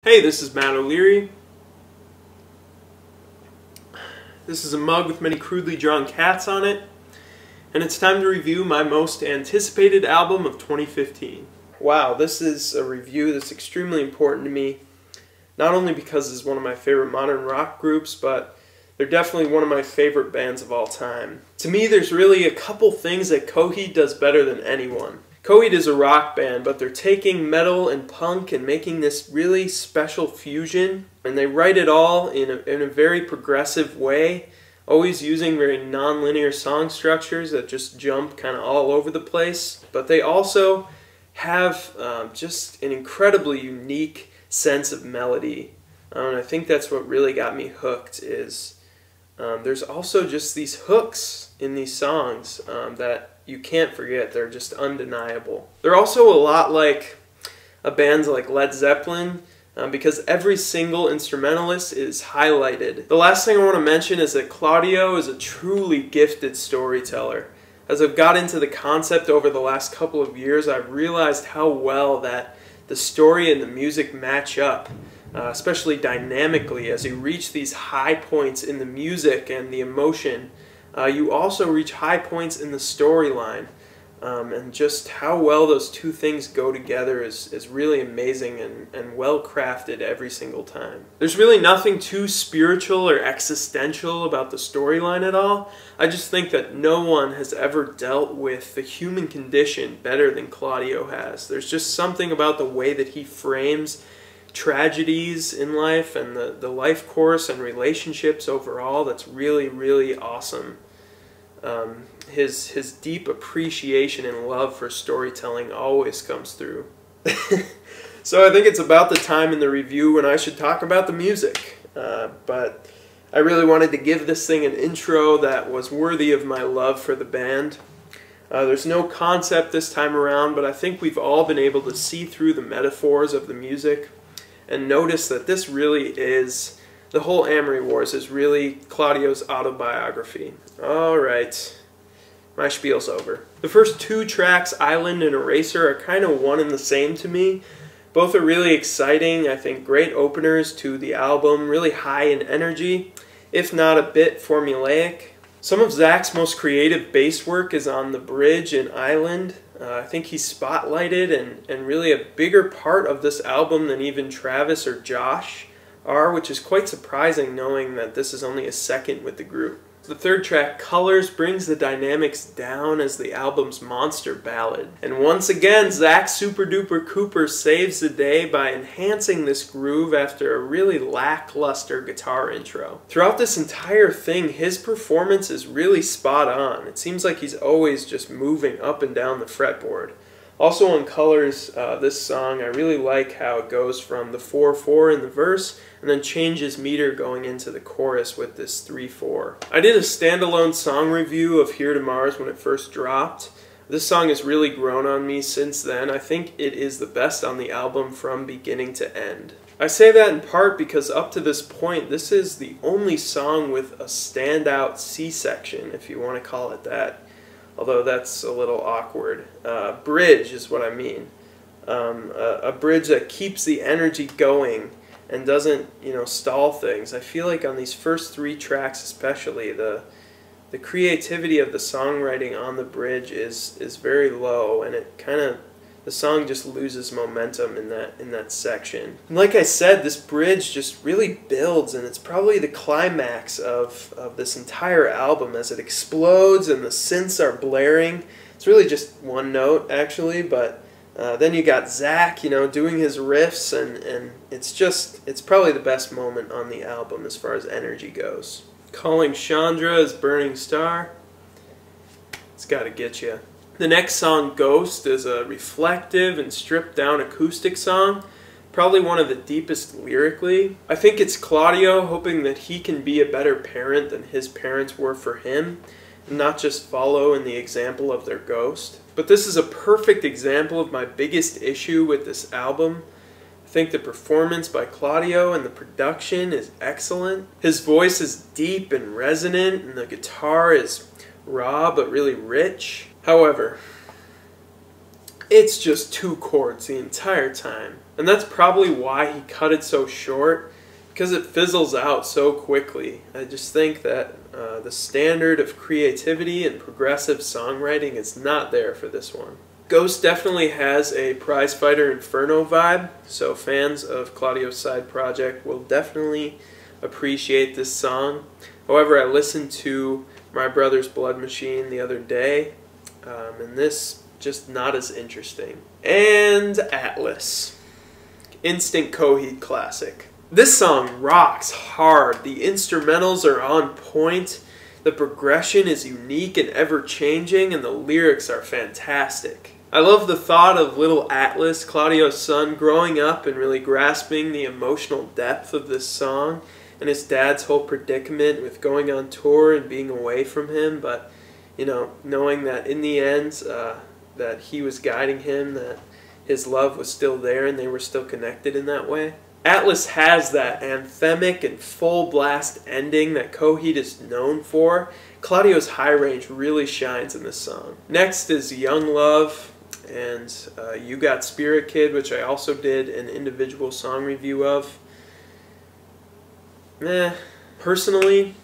Hey, this is Matt O'Leary. This is a mug with many crudely drawn cats on it, and it's time to review my most anticipated album of 2015. Wow, this is a review that's extremely important to me, not only because it's one of my favorite modern rock groups, but they're definitely one of my favorite bands of all time. To me, there's really a couple things that Coheed does better than anyone. Coheed is a rock band, but they're taking metal and punk and making this really special fusion, and they write it all in a very progressive way, always using very non-linear song structures that just jump kind of all over the place. But they also have just an incredibly unique sense of melody, and I think that's what really got me hooked. Is there's also just these hooks in these songs that you can't forget. They're just undeniable. They're also a lot like a band like Led Zeppelin because every single instrumentalist is highlighted. The last thing I want to mention is that Claudio is a truly gifted storyteller. As I've got into the concept over the last couple of years, I've realized how well that the story and the music match up, especially dynamically. As you reach these high points in the music and the emotion, you also reach high points in the storyline, and just how well those two things go together is really amazing and well crafted every single time. There's really nothing too spiritual or existential about the storyline at all. I just think that no one has ever dealt with the human condition better than Claudio has. There's just something about the way that he frames tragedies in life and the life course and relationships overall that's really, really awesome. His deep appreciation and love for storytelling always comes through. So I think it's about the time in the review when I should talk about the music, but I really wanted to give this thing an intro that was worthy of my love for the band. There's no concept this time around, but I think we've all been able to see through the metaphors of the music and notice that this really is, the whole Amory Wars is really Claudio's autobiography. Alright, my spiel's over. The first two tracks, Island and Eraser, are kind of one and the same to me. Both are really exciting, I think great openers to the album, really high in energy, if not a bit formulaic. Some of Zach's most creative bass work is on the bridge in Island. I think he's spotlighted and really a bigger part of this album than even Travis or Josh are, which is quite surprising knowing that this is only a second with the group. The third track, Colors, brings the dynamics down as the album's monster ballad. And once again, Zach Super Duper Cooper saves the day by enhancing this groove after a really lackluster guitar intro. Throughout this entire thing, his performance is really spot on. It seems like he's always just moving up and down the fretboard. Also on Colors, this song, I really like how it goes from the 4/4 in the verse and then changes meter going into the chorus with this 3/4. I did a standalone song review of Here to Mars when it first dropped. This song has really grown on me since then. I think it is the best on the album from beginning to end. I say that in part because up to this point, this is the only song with a standout C section, if you want to call it that. Although that's a little awkward. Bridge is what I mean. A bridge that keeps the energy going and doesn't, stall things. I feel like on these first three tracks especially, the creativity of the songwriting on the bridge is very low, and the song just loses momentum in that section. And like I said, this bridge just really builds, and it's probably the climax of this entire album as it explodes and the synths are blaring. It's really just one note actually, but then you got Zach, doing his riffs, and it's probably the best moment on the album as far as energy goes. Calling Chandra as Burning Star, it's gotta get you. The next song, Ghost, is a reflective and stripped down acoustic song, probably one of the deepest lyrically. I think it's Claudio hoping that he can be a better parent than his parents were for him, and not just follow in the example of their ghost. But this is a perfect example of my biggest issue with this album. I think the performance by Claudio and the production is excellent. His voice is deep and resonant, and the guitar is raw but really rich. However, it's just two chords the entire time. And that's probably why he cut it so short, because it fizzles out so quickly. I just think that the standard of creativity and progressive songwriting is not there for this one. Ghost definitely has a Prizefighter Inferno vibe, so fans of Claudio's side project will definitely appreciate this song. However, I listened to My Brother's Blood Machine the other day, and this just not as interesting. And Atlas, instant Coheed classic. This song rocks hard. The instrumentals are on point. The progression is unique and ever-changing, and the lyrics are fantastic. I love the thought of little Atlas, Claudio's son, growing up and really grasping the emotional depth of this song and his dad's whole predicament with going on tour and being away from him, but knowing that in the end that he was guiding him, that his love was still there and they were still connected in that way. Atlas has that anthemic and full blast ending that Coheed is known for. Claudio's high range really shines in this song. Next is Young Love and You Got Spirit Kid, which I also did an individual song review of. Personally,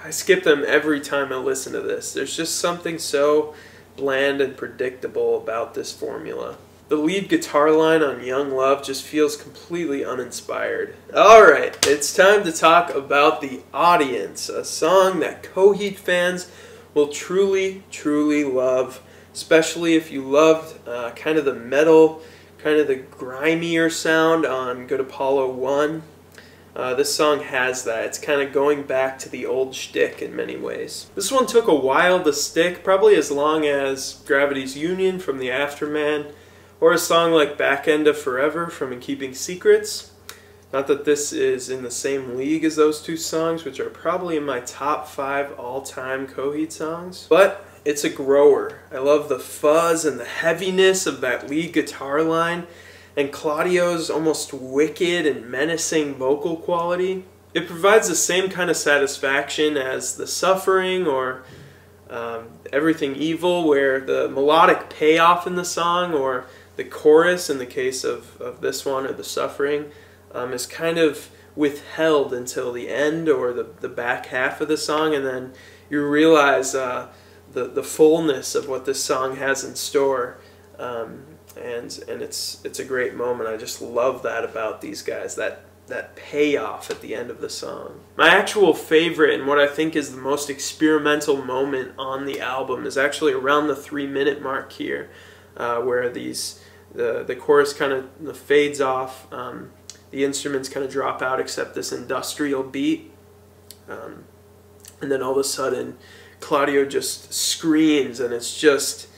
I skip them every time I listen to this. There's just something so bland and predictable about this formula. The lead guitar line on Young Love just feels completely uninspired. Alright, it's time to talk about The Audience, a song that Coheed fans will truly, truly love, especially if you loved kind of the metal, kind of the grimier sound on Good Apollo 1. This song has that. It's kind of going back to the old shtick in many ways. This one took a while to stick, probably as long as Gravity's Union from the Afterman, or a song like Back End of Forever from In Keeping Secrets. Not that this is in the same league as those two songs, which are probably in my top 5 all-time Coheed songs. But it's a grower. I love the fuzz and the heaviness of that lead guitar line, and Claudio's almost wicked and menacing vocal quality. It provides the same kind of satisfaction as The Suffering or Everything Evil, where the melodic payoff in the song, or the chorus in the case of this one or The Suffering, is kind of withheld until the end or the back half of the song, and then you realize the fullness of what this song has in store. And it's a great moment. I just love that about these guys, that payoff at the end of the song. My actual favorite and what I think is the most experimental moment on the album is actually around the 3-minute mark here, where the chorus kind of fades off, the instruments kind of drop out except this industrial beat, and then all of a sudden Claudio just screams, and it's just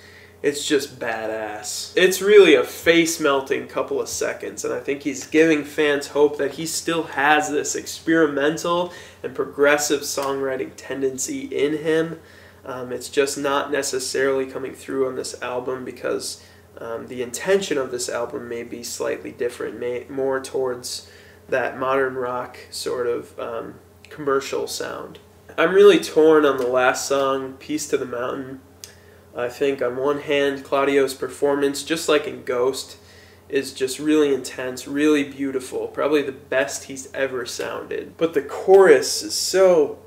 badass. It's really a face-melting couple of seconds, and I think he's giving fans hope that he still has this experimental and progressive songwriting tendency in him. It's just not necessarily coming through on this album because the intention of this album may be slightly different, more towards that modern rock sort of commercial sound. I'm really torn on the last song, Peace to the Mountain. I think on one hand, Claudio's performance, just like in Ghost, is just really intense, really beautiful, probably the best he's ever sounded. But the chorus is so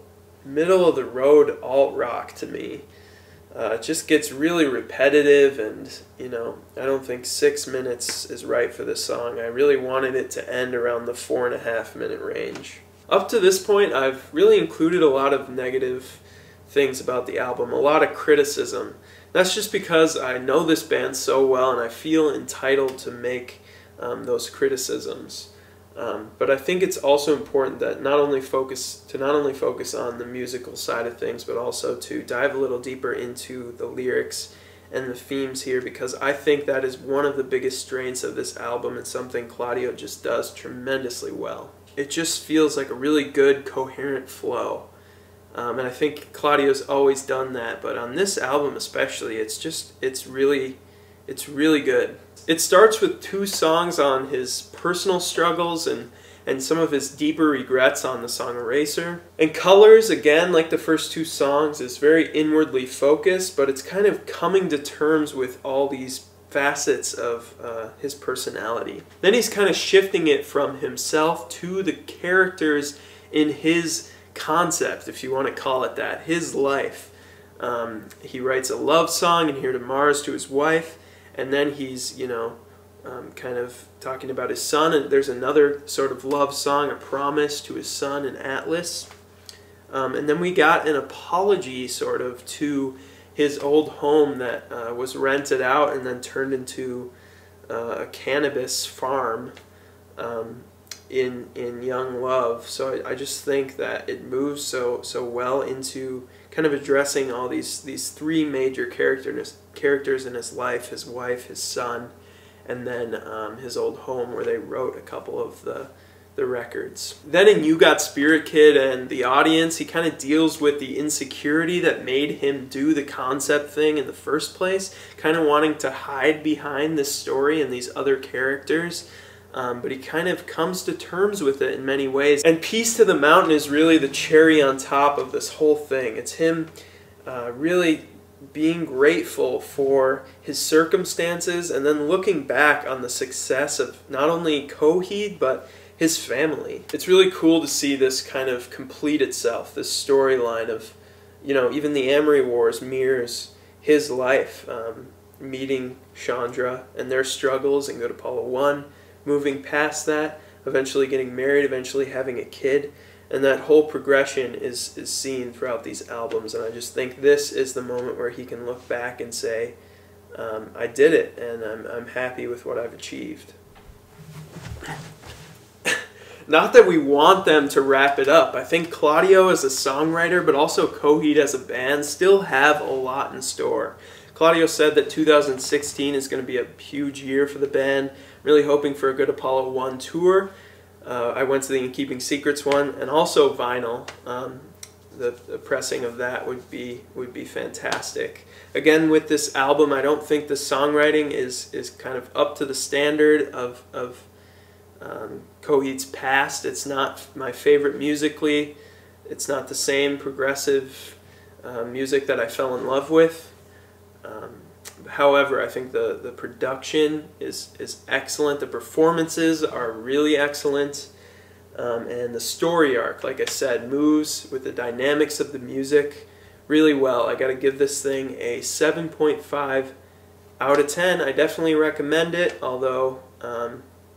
middle-of-the-road alt-rock to me. It just gets really repetitive, and, I don't think 6 minutes is right for this song. I really wanted it to end around the 4.5-minute range. Up to this point, I've really included a lot of negative things about the album, a lot of criticism. That's just because I know this band so well and I feel entitled to make those criticisms. But I think it's also important that not only focus on the musical side of things, but also to dive a little deeper into the lyrics and the themes here, because I think that is one of the biggest strengths of this album and something Claudio just does tremendously well. It just feels like a really good, coherent flow. And I think Claudio's always done that, but on this album especially, it's really good. It starts with 2 songs on his personal struggles and some of his deeper regrets on the song Eraser. And Colors, again, like the first 2 songs, is very inwardly focused, but it's kind of coming to terms with all these facets of his personality. Then he's kind of shifting it from himself to the characters in his concept, if you want to call it that, his life. He writes a love song in Here to Mars to his wife, and then he's, you know, kind of talking about his son, and there's another sort of love song, a promise to his son in Atlas. And then we got an apology sort of to his old home that was rented out and then turned into a cannabis farm in Young Love. So I just think that it moves so well into kind of addressing all these three major characters in his life: his wife, his son, and then his old home where they wrote a couple of the records. Then in You Got Spirit Kid and the Audience, he kind of deals with the insecurity that made him do the concept thing in the first place, kind of wanting to hide behind this story and these other characters. But he kind of comes to terms with it in many ways. And Peace to the Mountain is really the cherry on top of this whole thing. It's him really being grateful for his circumstances and then looking back on the success of not only Coheed, but his family. It's really cool to see this kind of complete itself, this storyline of, you know, even the Amory Wars mirrors his life, meeting Chandra and their struggles in Good Apollo 1, moving past that, eventually getting married, eventually having a kid, and that whole progression is seen throughout these albums. And I just think this is the moment where he can look back and say, I did it, and I'm happy with what I've achieved. Not that we want them to wrap it up. I think Claudio as a songwriter, but also Coheed as a band, still have a lot in store. Claudio said that 2016 is going to be a huge year for the band. Really hoping for a Good Apollo 1 tour. I went to the In Keeping Secrets one, and also vinyl. The pressing of that would be fantastic. Again, with this album, I don't think the songwriting is kind of up to the standard of Coheed's past. It's not my favorite musically. It's not the same progressive music that I fell in love with. However, I think the production is excellent. The performances are really excellent. And the story arc, like I said, moves with the dynamics of the music really well. I got to give this thing a 7.5 out of 10. I definitely recommend it, although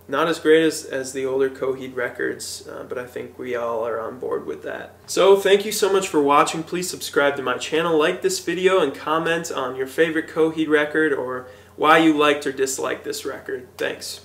not as great as the older Coheed records, but I think we all are on board with that. So thank you so much for watching. Please subscribe to my channel, like this video, and comment on your favorite Coheed record or why you liked or disliked this record. Thanks.